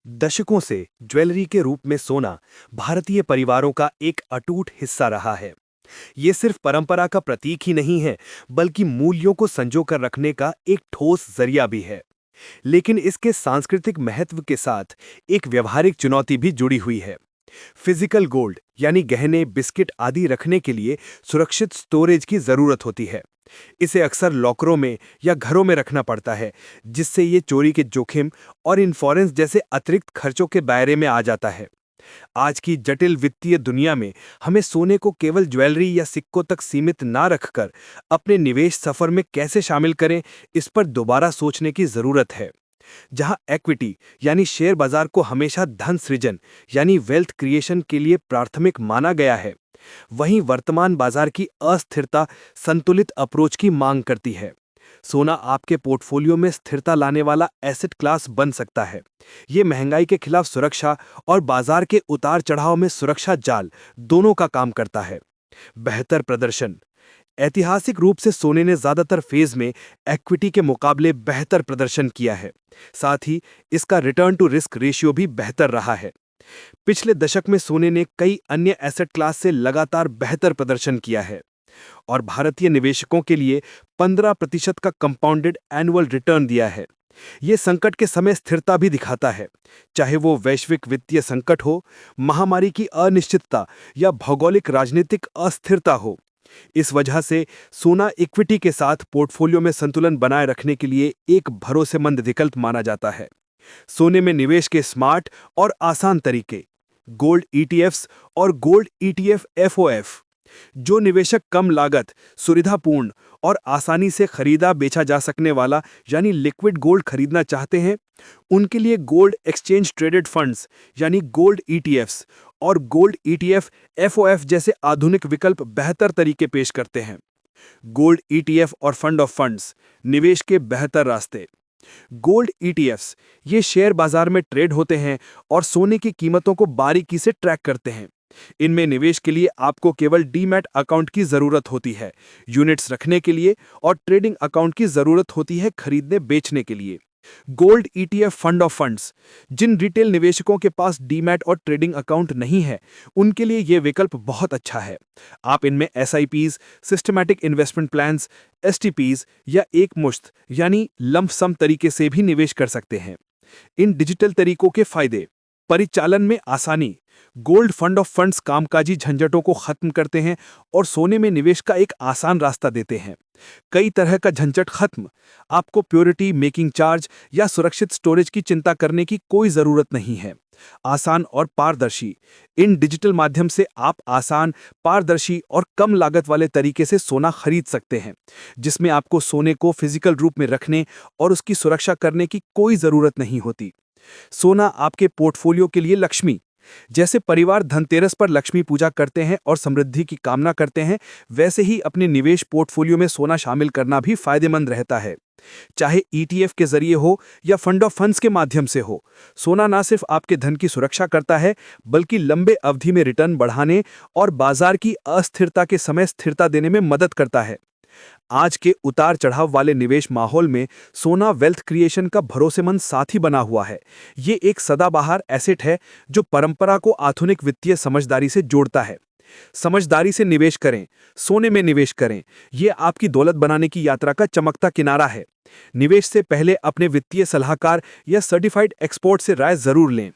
दशकों से ज्वेलरी के रूप में सोना भारतीय परिवारों का एक अटूट हिस्सा रहा है। ये सिर्फ परंपरा का प्रतीक ही नहीं है, बल्कि मूल्यों को संजो कर रखने का एक ठोस जरिया भी है। लेकिन इसके सांस्कृतिक महत्व के साथ एक व्यवहारिक चुनौती भी जुड़ी हुई है। फिजिकल गोल्ड यानी गहने, बिस्किट आदि रखने के लिए सुरक्षित स्टोरेज की जरूरत होती है। इसे अक्सर लॉकरों में या घरों में रखना पड़ता है, जिससे ये चोरी के जोखिम और इंश्योरेंस जैसे अतिरिक्त खर्चों के दायरे में आ जाता है। आज की जटिल वित्तीय दुनिया में हमें सोने को केवल ज्वेलरी या सिक्कों तक सीमित ना रखकर अपने निवेश सफर में कैसे शामिल करें, इस पर दोबारा सोचने की जरूरत है। जहां इक्विटी यानी शेयर बाजार को हमेशा धन सृजन यानी वेल्थ क्रिएशन के लिए प्राथमिक माना गया है, वहीं वर्तमान बाजार की अस्थिरता संतुलित अप्रोच की मांग करती है। सोना आपके पोर्टफोलियो में स्थिरता लाने वाला एसेट क्लास बन सकता है। ये महंगाई के खिलाफ सुरक्षा और बाजार के उतार चढ़ाव में सुरक्षा जाल दोनों का काम करता है। बेहतर प्रदर्शन। ऐतिहासिक रूप से सोने ने ज्यादातर फेज में इक्विटी के मुकाबले बेहतर प्रदर्शन किया है। साथ ही इसका रिटर्न टू रिस्क रेशियो भी बेहतर रहा है। पिछले दशक में सोने ने कई अन्य एसेट क्लास से लगातार बेहतर प्रदर्शन किया है और भारतीय निवेशकों के लिए 15% का कंपाउंडेड एनुअल रिटर्न दिया है। ये संकट के समय स्थिरता भी दिखाता है, चाहे वो वैश्विक वित्तीय संकट हो, महामारी की अनिश्चितता या भौगोलिक राजनीतिक अस्थिरता हो। इस वजह से सोना इक्विटी के साथ पोर्टफोलियो में संतुलन बनाए रखने के लिए एक भरोसेमंद विकल्प माना जाता है। सोने में निवेश के स्मार्ट और आसान तरीके। गोल्ड ईटीएफ्स और गोल्ड ईटीएफ एफओएफ। जो निवेशक कम लागत, सुविधापूर्ण और आसानी से खरीदा बेचा जा सकने वाला यानी लिक्विड गोल्ड खरीदना चाहते हैं, उनके लिए गोल्ड एक्सचेंज ट्रेडेड फंड्स यानी गोल्ड ईटीएफ्स और गोल्ड ईटीएफ एफओएफ जैसे आधुनिक विकल्प बेहतर तरीके पेश करते हैं। गोल्ड ईटीएफ और फंड ऑफ फंड्स निवेश के बेहतर रास्ते। गोल्ड ईटीएफ्स ये शेयर बाजार में ट्रेड होते हैं और सोने की कीमतों को बारीकी से ट्रैक करते हैं। इनमें निवेश के लिए आपको केवल डीमैट अकाउंट की जरूरत होती है, यूनिट्स रखने के लिए और ट्रेडिंग अकाउंट की जरूरत होती है खरीदने बेचने के लिए। Gold ETF fund of funds. जिन रिटेल निवेशकों के पास डीमैट और ट्रेडिंग अकाउंट नहीं है, उनके लिए यह विकल्प बहुत अच्छा है। आप इनमें एसआईपीज, सिस्टमैटिक इन्वेस्टमेंट प्लान्स, एसटीपीज या एक मुश्त यानी लंप सम तरीके से भी निवेश कर सकते हैं। इन डिजिटल तरीकों के फायदे। परिचालन में आसानी। गोल्ड फंड ऑफ फंड्स कामकाजी झंझटों को खत्म करते हैं और सोने में निवेश का एक आसान रास्ता देते हैं। कई तरह का झंझट खत्म। आपको प्योरिटी, मेकिंग चार्ज या सुरक्षित स्टोरेज की चिंता करने की कोई जरूरत नहीं है। आसान और पारदर्शी। इन डिजिटल माध्यम से आप आसान, पारदर्शी और कम लागत वाले तरीके से सोना खरीद सकते हैं, जिसमें आपको सोने को फिजिकल रूप में रखने और उसकी सुरक्षा करने की कोई जरूरत नहीं होती। सोना आपके पोर्टफोलियो के लिए लक्ष्मी। जैसे परिवार धनतेरस पर लक्ष्मी पूजा करते हैं और समृद्धि की कामना करते हैं, वैसे ही अपने निवेश पोर्टफोलियो में सोना शामिल करना भी फायदेमंद रहता है। चाहे ईटीएफ के जरिए हो या फंड ऑफ फंड्स के माध्यम से हो, सोना ना सिर्फ आपके धन की सुरक्षा करता है, बल्कि लंबे अवधि में रिटर्न बढ़ाने और बाजार की अस्थिरता के समय स्थिरता देने में मदद करता है। आज के उतार चढ़ाव वाले निवेश माहौल में सोना वेल्थ क्रिएशन का भरोसेमंद साथी बना हुआ है। ये एक सदाबहार एसेट है जो परंपरा को आधुनिक वित्तीय समझदारी से जोड़ता है। समझदारी से निवेश करें, सोने में निवेश करें। ये आपकी दौलत बनाने की यात्रा का चमकता किनारा है। निवेश से पहले अपने वित्तीय सलाहकार या सर्टिफाइड एक्सपर्ट से राय जरूर लें।